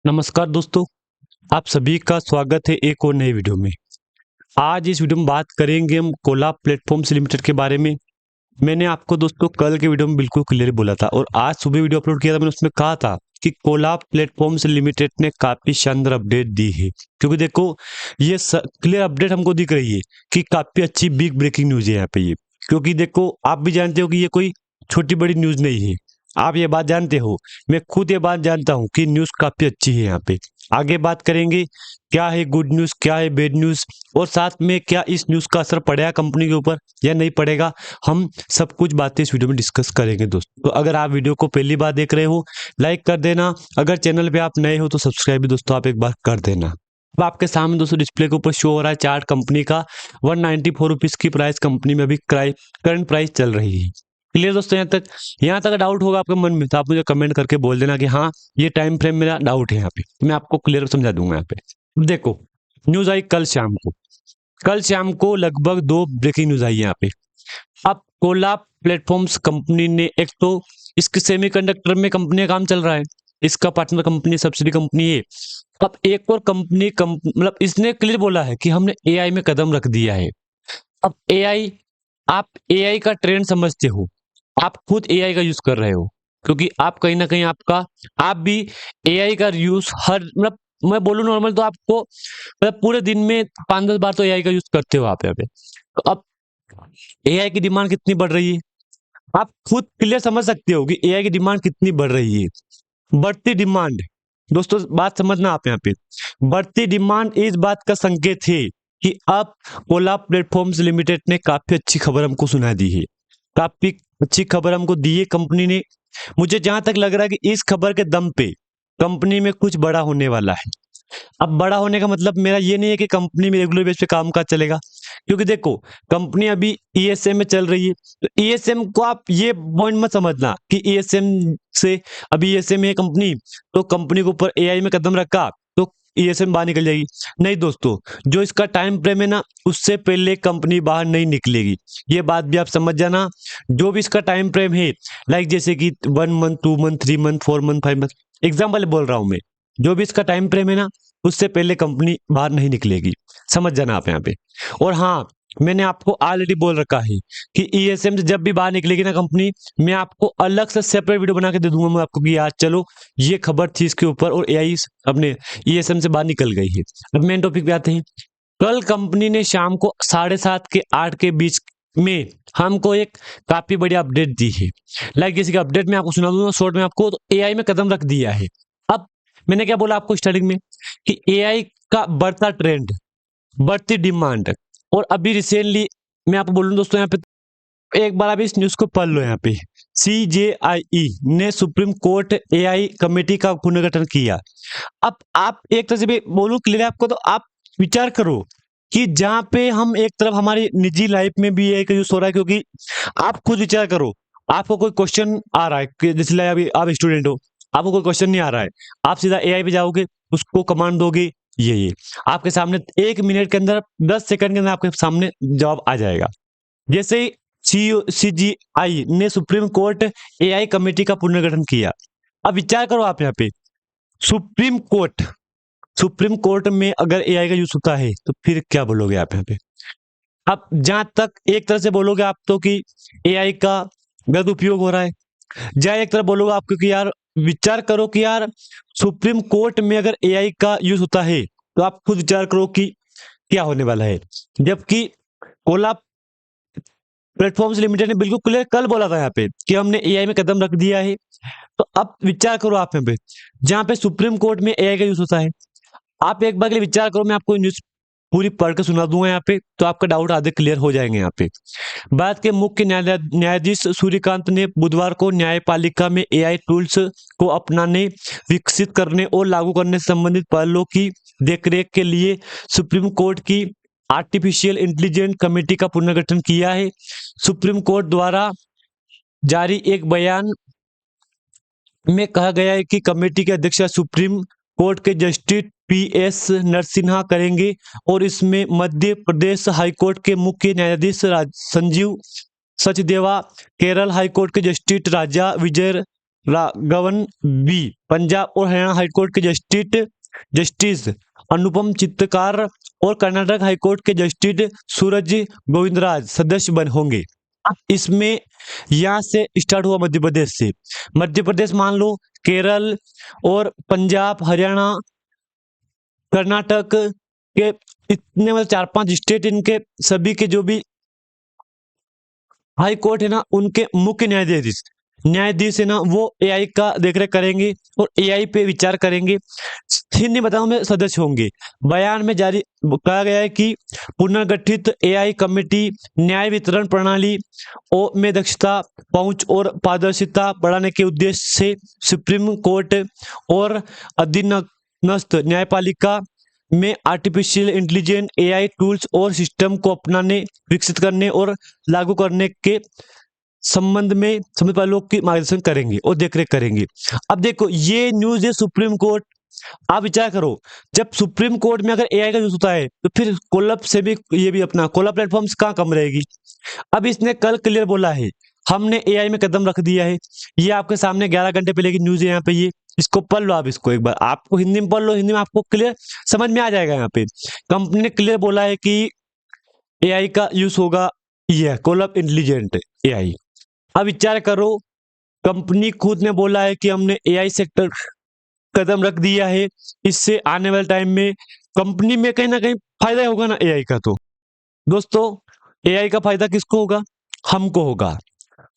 नमस्कार दोस्तों, आप सभी का स्वागत है एक और नए वीडियो में। आज इस वीडियो में बात करेंगे हम कोलाब प्लेटफॉर्म्स लिमिटेड के बारे में। मैंने आपको दोस्तों कल के वीडियो में बिल्कुल क्लियर बोला था और आज सुबह वीडियो अपलोड किया था। मैंने उसमें कहा था कि कोलाब प्लेटफॉर्म्स लिमिटेड ने काफी शानदार अपडेट दी है, क्योंकि देखो ये क्लियर अपडेट हमको दिख रही है कि काफी अच्छी बिग ब्रेकिंग न्यूज है यहाँ पे ये। क्योंकि देखो आप भी जानते हो कि ये कोई छोटी बड़ी न्यूज नहीं है, आप ये बात जानते हो, मैं खुद ये बात जानता हूँ कि न्यूज़ काफ़ी अच्छी है यहाँ पे। आगे बात करेंगे क्या है गुड न्यूज़, क्या है बैड न्यूज़, और साथ में क्या इस न्यूज़ का असर पड़ेगा कंपनी के ऊपर या नहीं पड़ेगा। हम सब कुछ बातें इस वीडियो में डिस्कस करेंगे दोस्तों। तो अगर आप वीडियो को पहली बार देख रहे हो लाइक कर देना, अगर चैनल पे आप नए हो तो सब्सक्राइब भी दोस्तों आप एक बार कर देना। अब आपके सामने दोस्तों डिस्प्ले के ऊपर शो हो रहा है चार्ट कंपनी का। 194 रुपीज़ की प्राइस कंपनी में अभी करंट प्राइस चल रही है। क्लियर दोस्तों? यहाँ तक डाउट होगा आपके मन में तो आप मुझे कमेंट करके बोल देना कि हाँ ये टाइम फ्रेम मेरा डाउट है। यहाँ पे मैं आपको क्लियर समझा दूंगा। यहाँ पे देखो न्यूज आई कल शाम को लगभग 2 ब्रेकिंग न्यूज आई यहाँ पे। अब कोलाब प्लेटफॉर्म्स कंपनी ने, एक तो इसके सेमीकंडक्टर में कंपनी का काम चल रहा है, इसका पार्टनर कंपनी सब्सिडी कंपनी है। अब एक और कंपनी मतलब इसने क्लियर बोला है कि हमने एआई में कदम रख दिया है। अब एआई, आप एआई का ट्रेंड समझते हो, आप खुद एआई का यूज कर रहे हो, क्योंकि आप कहीं ना कहीं आप भी एआई का यूज हर मतलब मैं बोलूँ नॉर्मल तो आपको मतलब पूरे दिन में 5-10 बार तो एआई का यूज करते हो आप यहाँ पे। तो अब एआई की डिमांड कितनी बढ़ रही है, आप खुद क्लियर समझ सकते हो कि एआई की डिमांड कितनी बढ़ रही है। बढ़ती डिमांड, दोस्तों बात समझना आप यहाँ पे, बढ़ती डिमांड इस बात का संकेत है कि अब ओला प्लेटफॉर्म्स लिमिटेड ने काफी अच्छी खबर हमको सुना दी है। काफी अच्छी खबर हमको दी है कंपनी ने। मुझे जहां तक लग रहा है कि इस खबर के दम पे कंपनी में कुछ बड़ा होने वाला है। अब बड़ा होने का मतलब मेरा ये नहीं है कि कंपनी में रेगुलर बेस पे कामकाज चलेगा, क्योंकि देखो कंपनी अभी ईएसएम में चल रही है। तो ईएसएम को आप ये पॉइंट मत समझना कि ईएसएम से, अभी ईएसएम है कंपनी तो कंपनी के ऊपर एआई में कदम रखा तो ईएसएम बाहर निकल जाएगी। नहीं दोस्तों, जो इसका टाइम फ्रेम है ना उससे पहले कंपनी बाहर नहीं निकलेगी, ये बात भी आप समझ जाना। जो भी इसका टाइम फ्रेम है, लाइक जैसे कि 1 month, 2 month, 3 month, 4 month, 5 month, example बोल रहा हूं मैं, जो भी इसका टाइम फ्रेम है ना उससे पहले कंपनी बाहर नहीं निकलेगी, समझ जाना आप यहाँ पे। और हाँ, मैंने आपको ऑलरेडी बोल रखा है कि ईएसएम से जब भी बाहर निकलेगी ना कंपनी, मैं आपको अलग से सेपरेट वीडियो बना के दे दूंगा मैं आपको कि यार चलो ये खबर थी इसके ऊपर और एआई अपने ईएसएम से बाहर निकल गई है। अब मेन टॉपिक पे आते हैं। कल कंपनी ने शाम को 7:30 के 8 के बीच में हमको एक काफी बड़ी अपडेट दी है। लाइक जैसे कि अपडेट मैं आपको सुना दूंगा शॉर्ट में आपको, तो एआई में कदम रख दिया है। अब मैंने क्या बोला आपको स्टार्टिंग में कि एआई का बढ़ता ट्रेंड, बढ़ती डिमांड, और अभी रिसेंटली मैं आपको बोलूं दोस्तों यहाँ पे एक बार आप इस न्यूज को पढ़ लो। यहाँ पे सीजेआई ने सुप्रीम कोर्ट एआई कमेटी का पुनर्गठन किया। अब आप एक तरह से भी बोलूं क्लियर आपको, तो आप विचार करो कि जहां पे हम एक तरफ हमारी निजी लाइफ में भी एआई का यूज हो रहा है, क्योंकि आप खुद विचार करो, आपको कोई क्वेश्चन आ रहा है कि जैसे अभी आप स्टूडेंट हो, आपको कोई क्वेश्चन नहीं आ रहा है, आप सीधा एआई पे जाओगे, उसको कमांड दोगे, ये आपके सामने 1 मिनट के अंदर, 10 सेकंड के अंदर आपके सामने जवाब आ जाएगा। जैसे ही सीजीआई ने सुप्रीम कोर्ट एआई कमेटी का पुनर्गठन किया। अब विचार करो आप यहाँ पे, सुप्रीम कोर्ट सुप्रीम कोर्ट में अगर एआई का यूज होता है तो फिर क्या बोलोगे आप यहाँ पे? अब जहां तक एक तरह से बोलोगे आप तो कि एआई का गलत उपयोग हो रहा है, जहां एक तरह बोलोगे आप क्योंकि यार विचार करो कि यार सुप्रीम कोर्ट में अगर एआई का यूज होता है तो आप खुद विचार करो कि क्या होने वाला है। जबकि कोला प्लेटफॉर्म्स लिमिटेड ने बिल्कुल क्लियर कल बोला था यहाँ पे कि हमने एआई में कदम रख दिया है। तो अब विचार करो आप यहाँ पे, जहां पे सुप्रीम कोर्ट में एआई का यूज होता है, आप एक बार के लिए विचार करो, मैं आपको न्यूज पूरी पढ़ के सुना दूंगा यहाँ पे, तो आपका डाउट आधे क्लियर हो जाएंगे। यहाँ पे भारत के मुख्य न्यायाधीश सूर्यकांत ने बुधवार को न्यायपालिका में एआई टूल्स को अपनाने, विकसित करने और लागू करने से संबंधित पहलों की देखरेख के लिए सुप्रीम कोर्ट की आर्टिफिशियल इंटेलिजेंस कमेटी का पुनर्गठन किया है। सुप्रीम कोर्ट द्वारा जारी एक बयान में कहा गया है कि कमेटी के अध्यक्ष सुप्रीम कोर्ट के जस्टिस पीएस नरसिन्हा करेंगे और इसमें मध्य प्रदेश हाईकोर्ट के मुख्य न्यायाधीश संजीव सचदेवा, केरल हाईकोर्ट के जस्टिस राजा विजय राघवन बी, पंजाब और हरियाणा हाईकोर्ट के जस्टिस अनुपम चित्तकार और कर्नाटक हाईकोर्ट के जस्टिस सूरज गोविंदराज सदस्य बन होंगे। अब इसमें यहाँ से स्टार्ट हुआ मध्य प्रदेश से। मध्य प्रदेश मान लो, केरल और पंजाब, हरियाणा, कर्नाटक के इतने मतलब 4-5 स्टेट, इनके सभी के जो भी हाई कोर्ट है ना, उनके मुख्य न्यायाधीश है ना, वो एआई का देखरेख करेंगे और एआई पे विचार करेंगे। हिंदी बताऊं में सदस्य होंगे। बयान में जारी कहा गया है कि पुनर्गठित एआई कमेटी न्याय वितरण प्रणाली में दक्षता, पहुंच और पारदर्शिता बढ़ाने के उद्देश्य से सुप्रीम कोर्ट और अधीनस्थ न्यायपालिका में आर्टिफिशियल इंटेलिजेंस एआई टूल्स और सिस्टम को अपनाने, विकसित करने और लागू करने के संबंध में समझ लोग की मार्गदर्शन करेंगे और देखरेख करेंगे। अब देखो, ये न्यूज है सुप्रीम कोर्ट। आप विचार करो, जब सुप्रीम कोर्ट में अगर एआई का यूज होता है तो फिर कोलैब से भी, ये भी अपना कोलैब प्लेटफॉर्म्स कहाँ कम रहेगी। अब इसने कल क्लियर बोला है, हमने एआई में कदम रख दिया है। ये आपके सामने 11 घंटे पहले की न्यूज है। यहाँ पे ये इसको पढ़ लो आप, इसको एक बार आपको हिंदी में पढ़ लो, हिंदी में आपको क्लियर समझ में आ जाएगा। यहाँ पे कंपनी ने क्लियर बोला है कि एआई का यूज होगा, ये कोलैब इंटेलिजेंट एआई। अब विचार करो, कंपनी खुद ने बोला है कि हमने एआई सेक्टर कदम रख दिया है। इससे आने वाले टाइम में कंपनी में कहीं ना कहीं फायदा होगा ना एआई का। तो दोस्तों, एआई का फायदा किसको होगा? हमको होगा।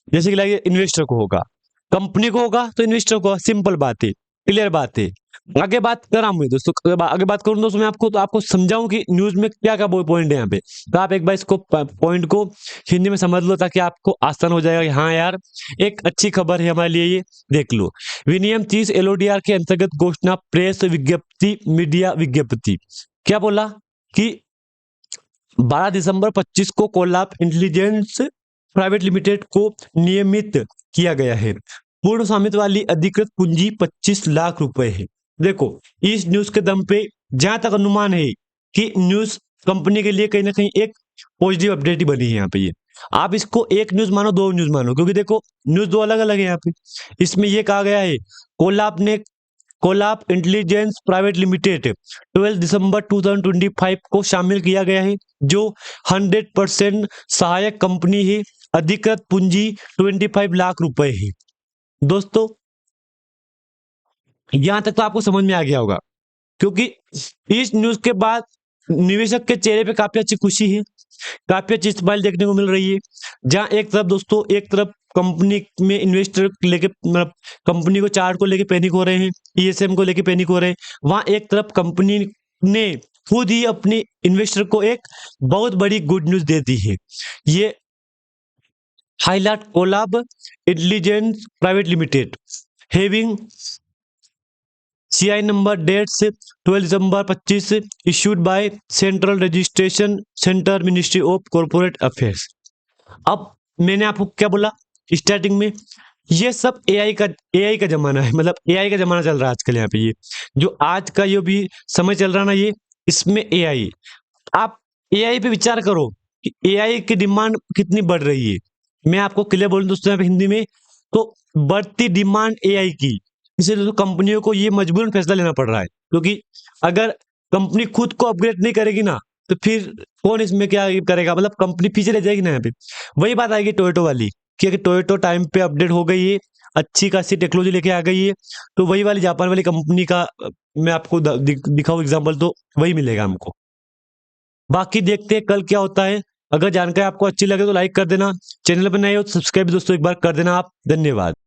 जैसे कि लगे इन्वेस्टर को होगा, कंपनी को होगा तो इन्वेस्टर को। सिंपल बात है, क्लियर बात है। आगे बात कर रहा हूं दोस्तों, आगे बात करूं दोस्तों मैं आपको समझाऊं कि न्यूज में क्या क्या पॉइंट है यहाँ पे। तो आप एक बार इसको पॉइंट को हिंदी में समझ लो, ताकि आपको आसान हो जाएगा कि हाँ यार, एक अच्छी खबर है हमारे लिए। ये देख लो, विनियम 30 एलओडीआर के अंतर्गत घोषणा, प्रेस विज्ञप्ति, मीडिया विज्ञप्ति। क्या बोला कि 12 दिसंबर 25 को कोलैब इंटेलिजेंस प्राइवेट लिमिटेड को नियमित किया गया है। पूर्ण स्वामित्व वाली अधिकृत पूंजी 25 लाख रुपए है। देखो, इस न्यूज के दम पे जहां तक अनुमान है कि न्यूज कंपनी के लिए कहीं ना कहीं एक पॉजिटिव अपडेट ही बनी है। यहाँ पे ये आप इसको एक न्यूज मानो, दो न्यूज मानो, क्योंकि देखो न्यूज दो अलग अलग है। यहाँ पे इसमें ये कहा गया है, कोलैब इंटेलिजेंस प्राइवेट लिमिटेड 12 दिसंबर 2025 को शामिल किया गया है, जो 100% सहायक कंपनी है। अधिकृत पूंजी 25 लाख रुपए है। दोस्तों, यहां तक तो आपको समझ में आ गया होगा, क्योंकि इस न्यूज के बाद निवेशक के चेहरे पे काफी अच्छी खुशी है, काफी अच्छी स्माइल देखने को मिल रही है। जहां एक तरफ दोस्तों, एक तरफ कंपनी में इन्वेस्टर लेके, मतलब कंपनी को चार्ट को लेके पैनिक हो रहे हैं, ईएसएम को लेके पैनिक हो रहे हैं, वहां एक तरफ कंपनी ने खुद ही अपने इन्वेस्टर को एक बहुत बड़ी गुड न्यूज दे दी है। ये Highlight Collab Intelligence Private Limited having CI number dates 12 दिसंबर 25 issued by central registration centre, ministry of corporate affairs. अब मैंने आपको क्या बोला स्टार्टिंग में, ये सब एआई का जमाना है, मतलब एआई का जमाना चल रहा है आजकल। यहाँ पे ये जो आज का ये भी समय चल रहा ना, ये इसमें एआई, आप एआई पे विचार करो कि एआई की डिमांड कितनी बढ़ रही है। मैं आपको क्लियर बोलूं दोस्तों यहाँ पे हिंदी में, तो बढ़ती डिमांड एआई की, इसलिए दोस्तों कंपनियों को ये मजबूरन फैसला लेना पड़ रहा है। क्योंकि अगर कंपनी खुद को अपग्रेड नहीं करेगी ना, तो फिर कौन इसमें क्या करेगा, मतलब कंपनी पीछे रह जाएगी ना। यहाँ पे वही बात आएगी टोयोटो वाली, कि अगर टोयोटो टाइम पे अपडेट हो गई है, अच्छी खासी टेक्नोलॉजी लेके आ गई है, तो वही वाली जापान वाली कंपनी का मैं आपको दिखाऊं एग्जाम्पल, तो वही मिलेगा हमको। बाकी देखते हैं कल क्या होता है। अगर जानकारी आपको अच्छी लगे तो लाइक कर देना, चैनल पर नए हो तो सब्सक्राइब दोस्तों एक बार कर देना आप। धन्यवाद।